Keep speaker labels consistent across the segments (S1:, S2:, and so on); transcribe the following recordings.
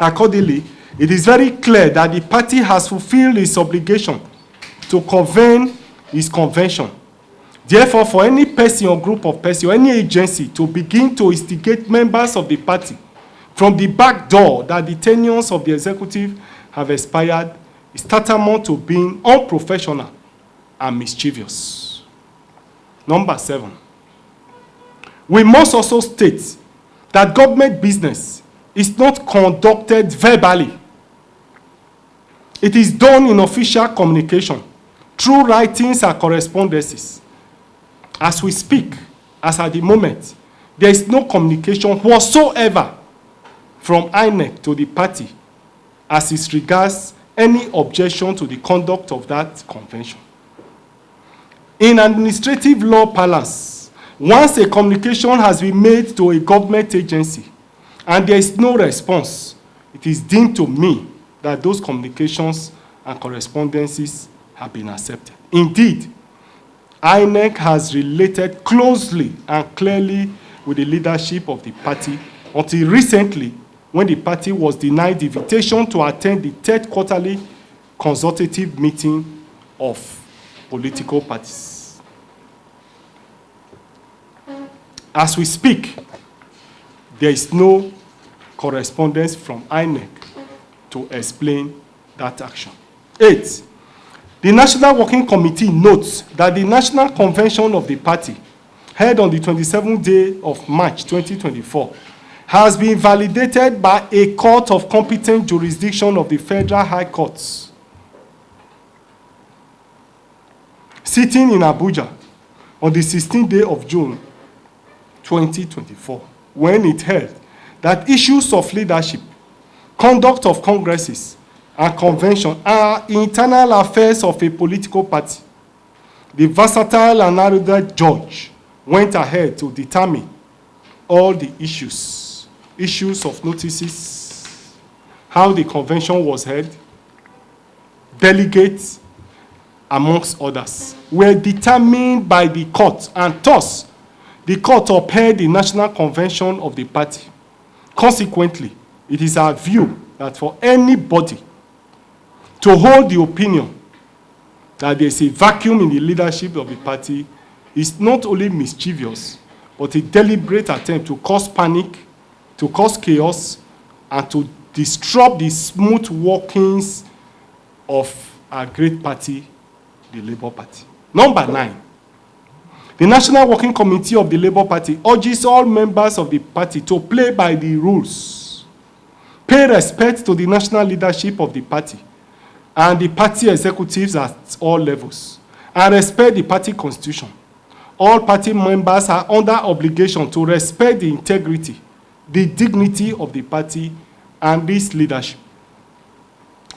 S1: Accordingly, it is very clear that the party has fulfilled its obligation to convene its convention. Therefore, for any person or group of persons or any agency to begin to instigate members of the party from the back door that the tenures of the executive have expired is tantamount to being unprofessional and mischievous. Number 7. We must also state that government business is not conducted verbally. It is done in official communication through writings and correspondences. As we speak, as at the moment, there is no communication whatsoever from INEC to the party as it regards any objection to the conduct of that convention. In administrative law parlance, once a communication has been made to a government agency and there is no response, it is deemed to mean that those communications and correspondences have been accepted. Indeed, INEC has related closely and clearly with the leadership of the party until recently, when the party was denied the invitation to attend the 3rd quarterly consultative meeting of political parties. As we speak, there is no correspondence from INEC to explain that action. 8. The National Working Committee notes that the National Convention of the party, held on the 27th day of March 2024, has been validated by a court of competent jurisdiction of the Federal High Courts, sitting in Abuja on the 16th day of June 2024, when it held that issues of leadership, conduct of congresses, and convention are internal affairs of a political party. The versatile and erudite judge went ahead to determine all the issues of notices, how the convention was held, delegates, amongst others, were determined by the court, and thus the court upheld the National Convention of the party. Consequently, it is our view that for anybody to hold the opinion that there is a vacuum in the leadership of the party is not only mischievous, but a deliberate attempt to cause panic, to cause chaos, and to disrupt the smooth workings of our great party, the Labour Party. Number 9. The National Working Committee of the Labour Party urges all members of the party to play by the rules, pay respect to the national leadership of the party and the party executives at all levels, and respect the party constitution. All party members are under obligation to respect the integrity, the dignity of the party and its leadership.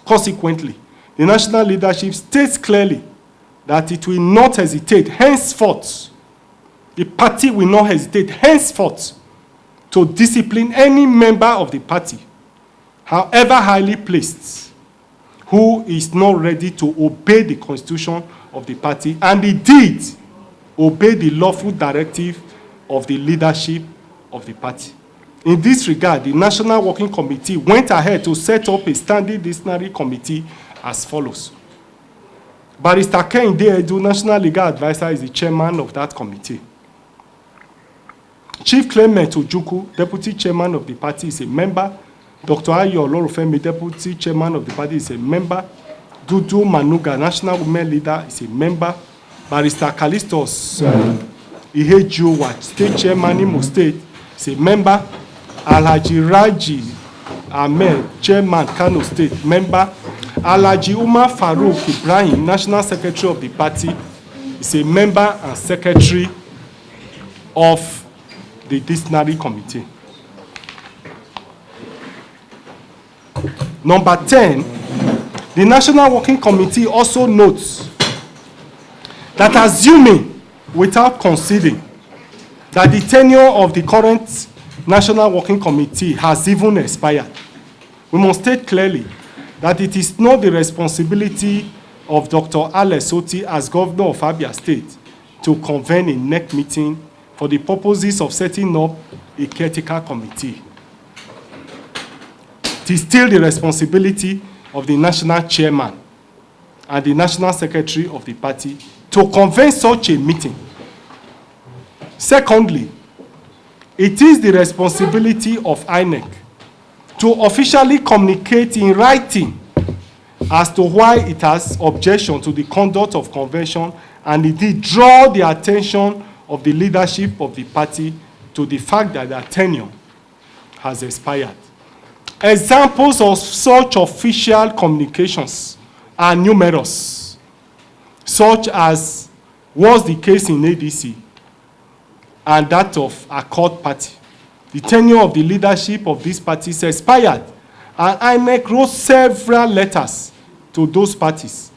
S1: Consequently, the national leadership states clearly that it will not hesitate henceforth, the party will not hesitate henceforth to discipline any member of the party, however highly placed, who is not ready to obey the constitution of the party and indeed obey the lawful directive of the leadership of the party. In this regard, the National Working Committee went ahead to set up a standing disciplinary committee as follows. Barrister Kehinde Edu, National Legal Advisor, is the chairman of that committee. Chief Clement Ojukwu, Deputy Chairman of the party, is a member. Dr. Ayo Olorufemi, Deputy Chairman of the party, is a member. Dudu Manuga, National Women Leader, is a member. Barrister Callistus Ihejuwa, State Chairman, Imo State, is a member. Alhaji Raji Ahmed, Chairman, Kano State, member. Alhaji Umar Farouk Ibrahim, National Secretary of the party, is a member and secretary of the disciplinary committee. Number 10, the National Working Committee also notes that assuming, without conceding, that the tenure of the current National Working Committee has even expired, we must state clearly that it is not the responsibility of Dr. Alex Oti as Governor of Abure State to convene a NEC meeting for the purposes of setting up a caretaker committee. It is still the responsibility of the national chairman and the national secretary of the party to convene such a meeting. Secondly, it is the responsibility of INEC to officially communicate in writing as to why it has objection to the conduct of convention, and indeed draw the attention of the leadership of the party to the fact that their tenure has expired. Examples of such official communications are numerous, such as was the case in ADC and that of Accord Party. The tenure of the leadership of these parties expired, and INEC wrote several letters to those parties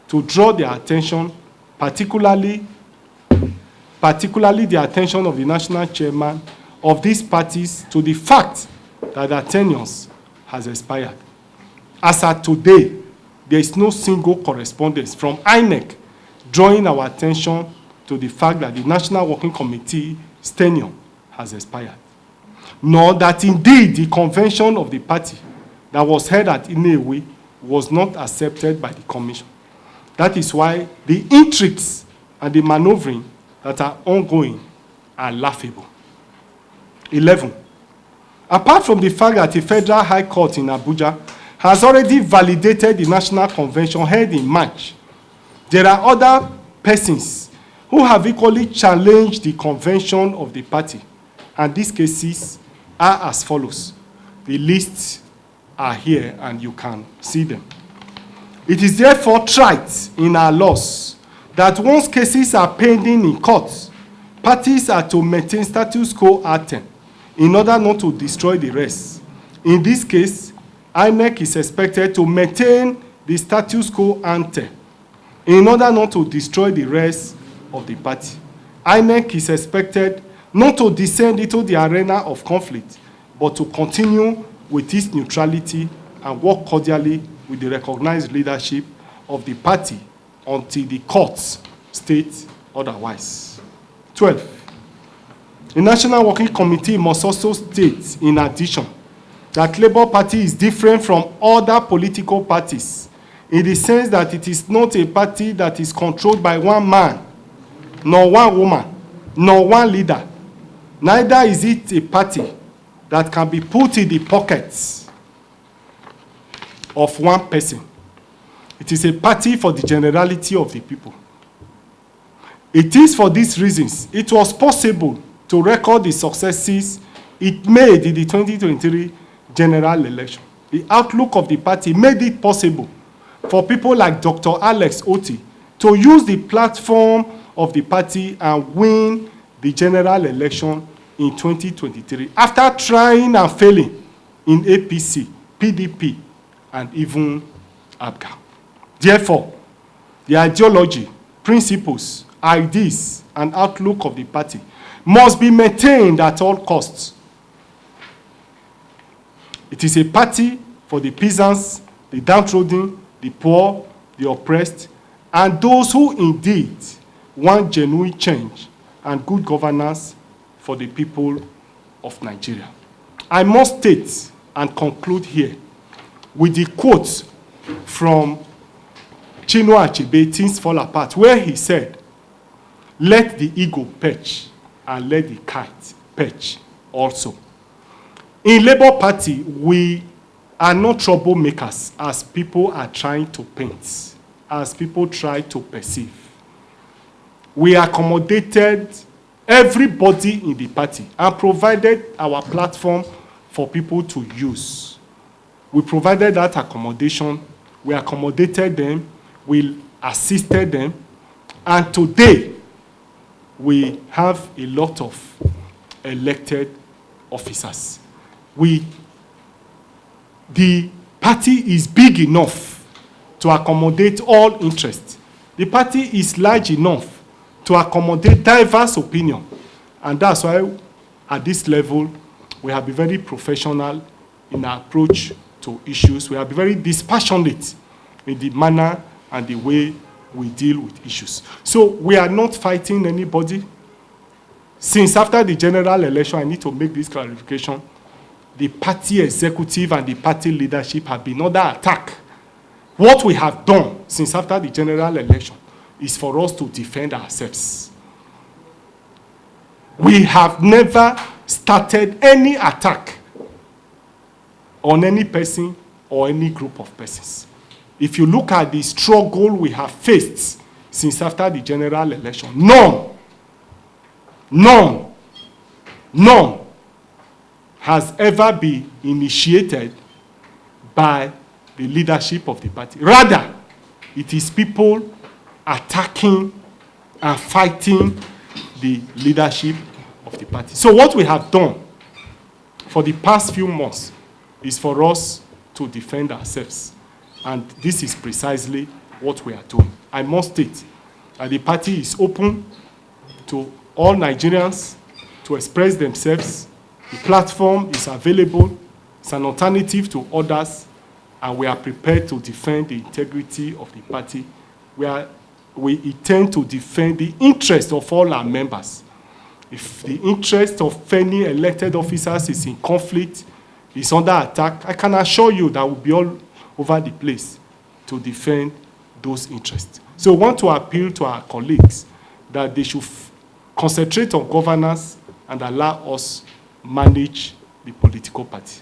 S1: to draw their attention, particularly the attention of the national chairman of these parties to the fact that their tenures has expired. As at today, there is no single correspondence from INEC drawing our attention to the fact that the National Working Committee's tenure has expired, nor that indeed the convention of the party that was held at Inewe was not accepted by the commission. That is why the intrigues and the maneuvering that are ongoing are laughable. 11. Apart from the fact that the Federal High Court in Abuja has already validated the National Convention held in March, there are other persons who have equally challenged the convention of the party, and these cases are as follows. The lists are here and you can see them. It is therefore trite in our laws that once cases are pending in courts, parties are to maintain status quo ante in order not to destroy the rest. In this case, INEC is expected to maintain the status quo ante in order not to destroy the rest of the party. INEC is expected not to descend into the arena of conflict, but to continue with its neutrality and work cordially with the recognized leadership of the party until the courts state otherwise. 12. The National Working Committee must also state, in addition, that Labour Party is different from other political parties in the sense that it is not a party that is controlled by one man, nor one woman, nor one leader. Neither is it a party that can be put in the pockets of one person. It is a party for the generality of the people. It is for these reasons it was possible to record the successes it made in the 2023 general election. The outlook of the party made it possible for people like Dr. Alex Oti to use the platform of the party and win the general election in 2023 after trying and failing in APC, PDP, and even Abure. Therefore, the ideology, principles, ideas, and outlook of the party must be maintained at all costs. It is a party for the peasants, the downtrodden, the poor, the oppressed, and those who indeed want genuine change and good governance for the people of Nigeria. I must state and conclude here with the quote from Chinua Achebe, Things Fall Apart, where he said, "Let the eagle perch and let the kite perch also." In Labour Party, we are not troublemakers as people are trying to paint, as people try to perceive. We accommodated everybody in the party and provided our platform for people to use. We provided that accommodation, we accommodated them, we assisted them, and today we have a lot of elected officers. The party is big enough to accommodate all interests. The party is large enough to accommodate diverse opinion. And that's why at this level, we have been very professional in our approach to issues. We have been very dispassionate in the manner and the way we deal with issues. So we are not fighting anybody. Since after the general election, I need to make this clarification, the party executive and the party leadership have been under attack. What we have done since after the general election is for us to defend ourselves. We have never started any attack on any person or any group of persons. If you look at the struggle we have faced since after the general election, none has ever been initiated by the leadership of the party. Rather, it is people attacking and fighting the leadership of the party. So what we have done for the past few months is for us to defend ourselves. And this is precisely what we are doing. I must state that the party is open to all Nigerians to express themselves. The platform is available. It's an alternative to others, and we are prepared to defend the integrity of the party. We intend to defend the interest of all our members. If the interest of any elected officers is in conflict, is under attack, I can assure you that we'll be all over the place to defend those interests. So we want to appeal to our colleagues that they should concentrate on governance and allow us manage the political party.